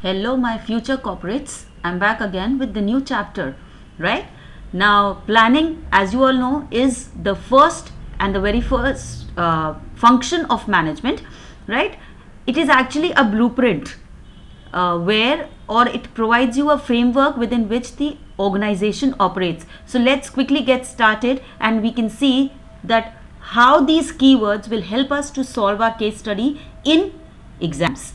Hello, my future corporates. I'm back again with the new chapter, right? Now, planning, as you all know, is the first and the very first function of management, right? It is actually a blueprint or it provides you a framework within which the organization operates. So, let's quickly get started and we can see that how these keywords will help us to solve our case study in exams.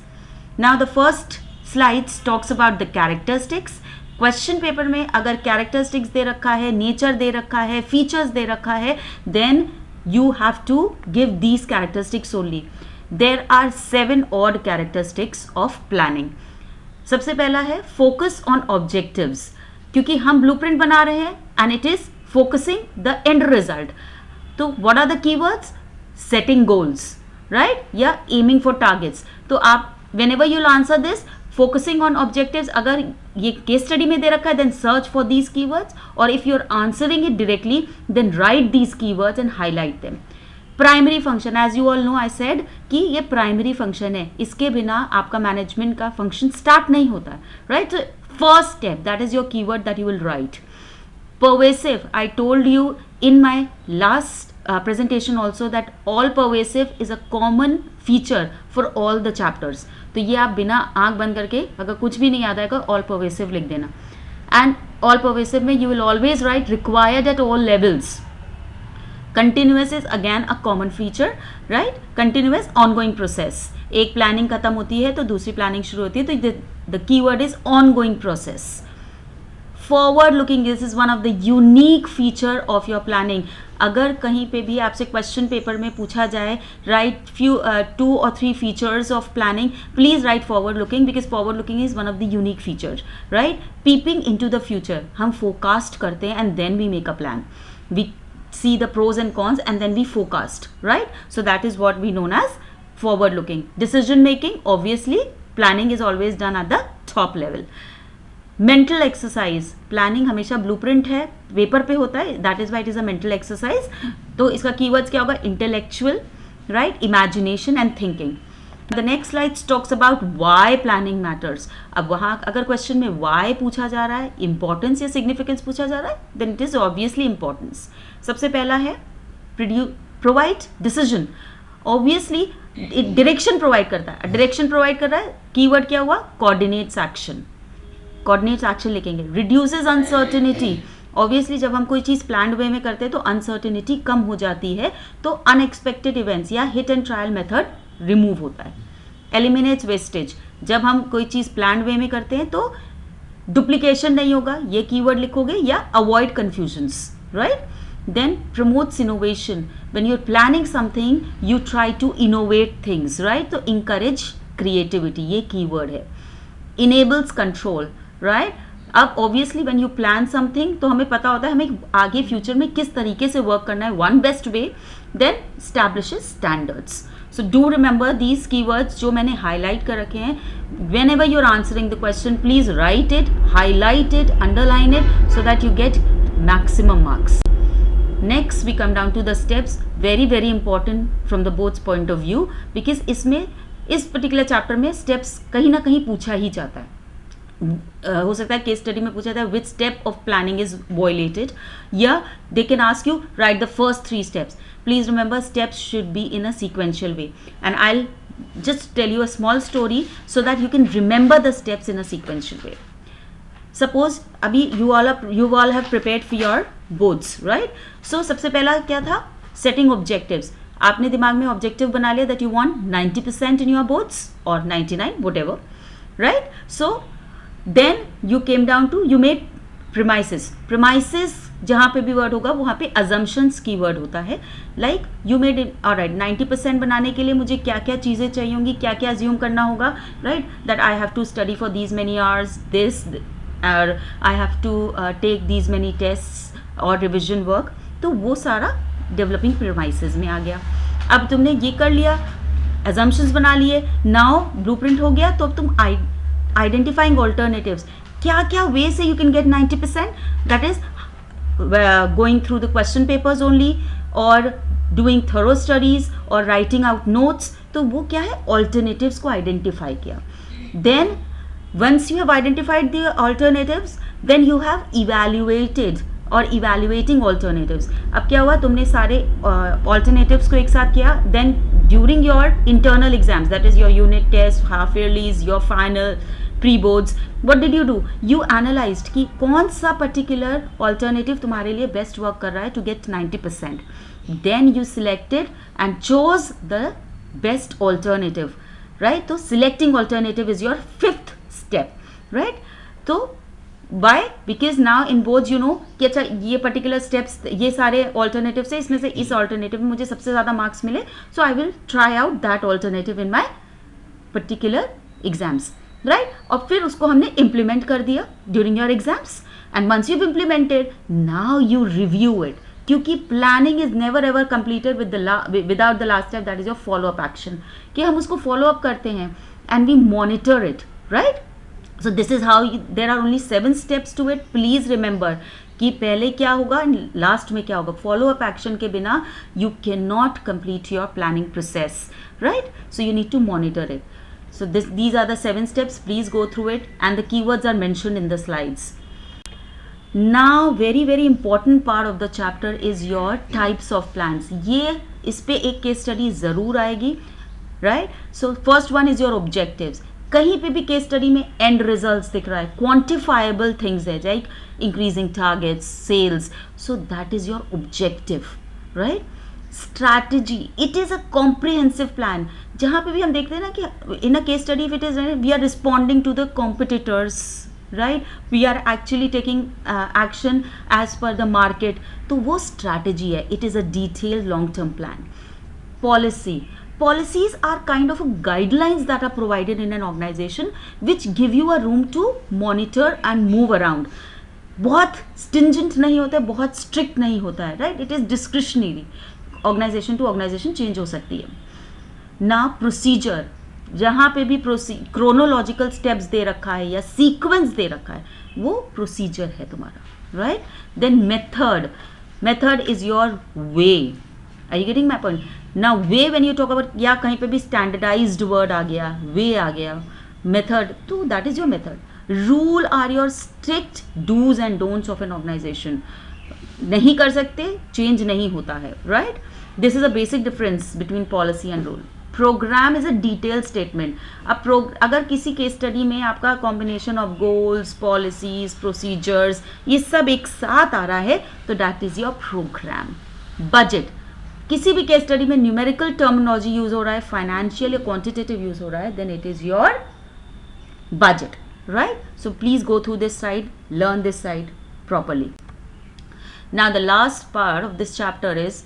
Now, the first slides talks about the characteristics. Question paper में अगर characteristics दे रखा है, nature दे रखा है, features दे रखा है, then you have to give these characteristics only. There are 7 odd characteristics of planning. सबसे पहला है फोकस ऑन ऑब्जेक्टिव्स, क्योंकि हम ब्लूप्रिंट बना रहे हैं and it is focusing the end result. तो what are the keywords? Setting goals, right, या एमिंग फॉर टारगेट्स. तो आप whenever you'll answer this focusing on objectives, अगर ये केस स्टडी में दे रखा है, then search for these keywords, or if you're answering it directly then write these keywords and highlight them. Primary function, as you all know, I said कि ये primary function है, इसके बिना आपका मैनेजमेंट का फंक्शन स्टार्ट नहीं होता, right? First step, that is your keyword that you will write. Pervasive, I told you in my last presentation also that all pervasive is a common feature for all the chapters. तो ये आप बिना आंख बंद करके, अगर कुछ भी नहीं याद आएगा, ऑल परवेसिव लिख देना. एंड ऑल परवेसिव में you will always right required at all levels. Continuous is again a common feature, right? Continuous ongoing process. एक प्लानिंग खत्म होती है तो दूसरी प्लानिंग शुरू होती है, तो the keyword is ongoing process. Forward looking, this is one of the unique feature of your planning. अगर कहीं पे भी आपसे क्वेश्चन पेपर में पूछा जाए write few 2 or 3 features of planning, please write forward looking, because forward looking is one of the unique feature, right? Peeping into the future, हम forecast करते हैं and then we make a plan. We see the pros and cons and then we forecast, right? So that is what we known as forward looking. Decision making, obviously planning is always done at the top level. Mental exercise, planning हमेशा blueprint है, paper पे होता है, that is why it is a mental exercise. तो इसका keywords क्या होगा? Intellectual, right, imagination and thinking. The next slide talks about why planning matters. अब वहाँ अगर क्वेश्चन में व्हाई पूछा जा रहा है, इंपॉर्टेंस या सिग्निफिकेंस पूछा जा रहा है, then it is obviously importance. सबसे पहला है provide decision. Obviously direction provide करता है, डायरेक्शन प्रोवाइड कर रहा है. कीवर्ड क्या हुआ? Coordinates action. कोऑर्डिनेट्स एक्शन लिखेंगे. रिड्यूसेस अनसर्टेनिटी, ऑब्वियसली जब हम कोई चीज़ प्लान्ड वे में करते हैं तो अनसर्टेनिटी कम हो जाती है, तो अनएक्सपेक्टेड इवेंट्स या hit and trial method remove होता है. एलिमिनेट्स वेस्टेज, जब हम कोई चीज़ प्लान्ड वे में करते हैं तो डुप्लीकेशन नहीं होगा, ये कीवर्ड लिखोगे, या avoid confusions, right? Then promotes innovation, when you are planning something you try to innovate things, right? तो इंकरेज क्रिएटिविटी, ये कीवर्ड है. Enables control, right? अब obviously when you plan something तो हमें पता होता है हमें आगे फ्यूचर में किस तरीके से वर्क करना है, one best way. Then establishes standards. So do remember these keywords जो मैंने हाईलाइट कर रखे हैं. Whenever you are answering the question, please write it, highlight it, underline it, so that you get maximum marks. Next we come down to the steps, very very important from the both's point of view, because इसमें इस particular chapter में steps कहीं ना कहीं पूछा ही जाता है. हो सकता है केस स्टडी में पूछा जाता है which step of planning is violated, या they can ask you write the first 3 steps. Please remember steps should be in a sequential way, and I will just tell you a small story so that you can remember the steps in a sequential way. Suppose अभी you all have prepared for your boards, right? So सबसे पहला क्या था? Setting objectives. आपने दिमाग में objective बना लिया that you want 90% in your boards और 99, whatever, right? So then you came down to, you made premises. Premises जहाँ पे भी वर्ड होगा वहाँ पे अजम्पशंस की वर्ड होता है. लाइक यू मेड ऑलराइट 90% बनाने के लिए मुझे क्या क्या चीज़ें चाहिए होंगी, क्या क्या अज्यूम करना होगा, right? That I have to study for these many hours, this, और I have to take these many test और रिविजन वर्क. तो वो सारा डेवलपिंग प्रीमाइसेस में आ गया. अब तुमने ये कर लिया, अजम्पशंस बना लिए, नाउ ब्लूप्रिंट हो गया. तो अब तुम आइडेंटिफाइंग ऑल्टरनेटिव्स, क्या क्या वे से you can get 90%, that is going through the question papers only, और डूइंग थरो स्टडीज, और राइटिंग आउट नोट्स. तो वो क्या है? ऑल्टरनेटिव्स को आइडेंटिफाई किया. Then Once you have identified the alternatives, then you have evaluated और evaluating alternatives. अब क्या हुआ, तुमने सारे alternatives को एक साथ किया. Then during your internal exams, that is your unit test, half yearlies, your final, pre-boards, what did you do? You analyzed कि कौन सा particular alternative तुम्हारे लिए best work कर रहा है to get 90%. Then you selected and chose the best alternative, right? So selecting alternative is your fifth step, right? So why? Because now in boards you know कि अच्छा ये particular steps, ये सारे alternatives है, इसमें से इस alternative में मुझे सबसे ज़्यादा marks मिले, so I will try out that alternative in my particular exams, right? और फिर उसको हमने implement कर दिया during your exams, and once you've implemented, now you review it. क्योंकि planning is never ever completed without the last step, that is your follow up action, कि हम उसको फॉलो अप करते हैं and we monitor it, right? So this is how there are only 7 steps to it. Please remember कि पहले क्या होगा and last में क्या होगा. फॉलो अप एक्शन के बिना you can not complete your planning process, right? So you need to monitor it. So these are the 7 steps. Please go through it, and the keywords are mentioned in the slides. Now very important part of the chapter is your types of plans. ये इस पे एक case study ज़रूर आएगी, right? So first one is your objectives. कहीं पे भी case study में एंड रिजल्ट्स दिख रहा है, क्वांटिफाइबल थिंग्स है, like increasing targets, sales, so that is your objective, right? Strategy, it is a comprehensive plan. जहाँ पे भी हम देखते हैं ना कि in a case study if it is we are responding to the competitors, right, we are actually taking action as per the market, तो वो स्ट्रैटेजी है. It is a detailed long term plan. Policies are kind of guidelines that are provided in an organization which give you a room to monitor and move around. बहुत stringent नहीं होता है, बहुत strict नहीं होता है, right? It is discretionary. Organization to organization change हो सकती है. Now procedure, जहाँ पे भी chronological steps दे रखा है या sequence दे रखा है, वो procedure है तुम्हारा, right? Then method is your way. Are you getting my point? Now way, when you talk about, या कहीं पे भी standardized word आ गया, way आ गया, method, तो that is your method. Rule are your strict do's and don'ts of an organization. नहीं कर सकते, change नहीं होता है, right? This is a basic difference between policy and rule. Program is a detailed statement. अब अगर किसी केस स्टडी में आपका combination of goals, policies, procedures, ये सब एक साथ आ रहा है, तो that is your program. Budget, किसी भी केस स्टडी में न्यूमेरिकल टर्मिनोलॉजी यूज हो रहा है, फाइनेंशियल या क्वांटिटेटिव यूज हो रहा है, then it is your budget, right? So please go through this side, learn this side properly. Now the last part of this chapter is,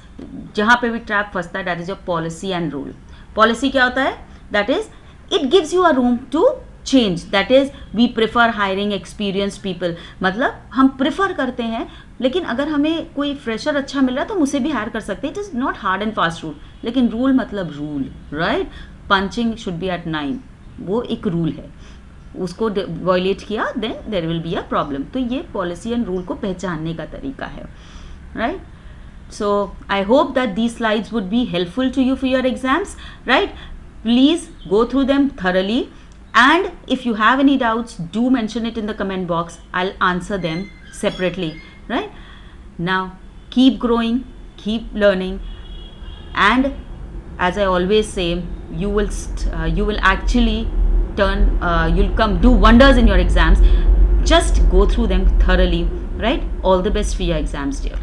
जहां पे भी ट्रैप फंसता है, that is your policy and rule. Policy क्या होता है? That is it gives you a room to change. That is we prefer hiring experienced people. मतलब हम प्रेफर करते हैं, लेकिन अगर हमें कोई फ्रेशर अच्छा मिल रहा है तो हम उसे भी हायर कर सकते हैं. It is not hard and fast rule, लेकिन रूल मतलब rule, right? Punching should be at 9, वो एक रूल है, उसको वायलेट किया then there will be a problem. तो ये पॉलिसी एंड रूल को पहचानने का तरीका है, right? So I hope that these slides would be helpful to you for your exams, right? Please go through them thoroughly, and if you have any doubts, do mention it in the comment box. I'll answer them separately. Right? Now keep growing, keep learning, and as I always say, you will actually you'll do wonders in your exams. Just go through them thoroughly, right? All the best for your exams, dear.